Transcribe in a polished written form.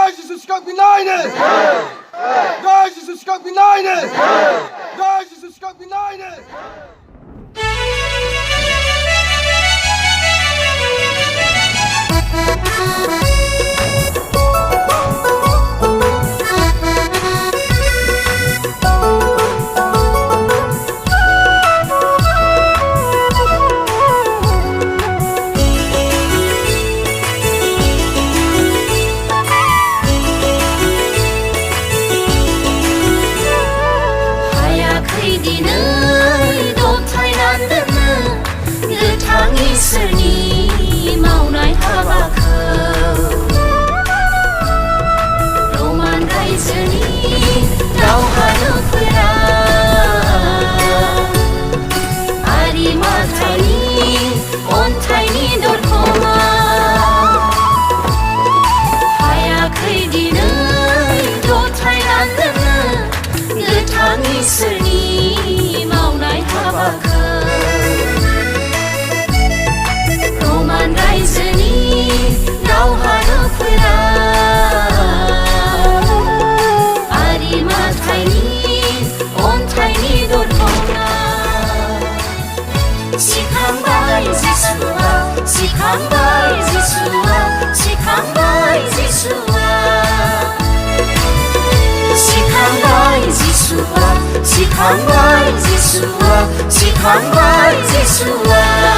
Jai Jesus Christ United! Jai Jesus Christ United! Jai Jesus Christ United! इसोरनि मावनाय हाबाखौ रमान रायजोनि दावहारुफोरा आरि माथाइनि अन्थाइनि दरखङा हायाखै दिनै दथाय राननो गोथां इसोरनि मावनाय हाबाखौ रायजोनि दावहारुफोरा आरि माथाइनि अन्थाइनि दरखङा सिखांबाय जिसुआ सिखांबाय जिसुआ सिखांबाय जिसुआ सिखांबाय जिसुआ सिखांबाय जिसुआ सिखांबाय जिसुआ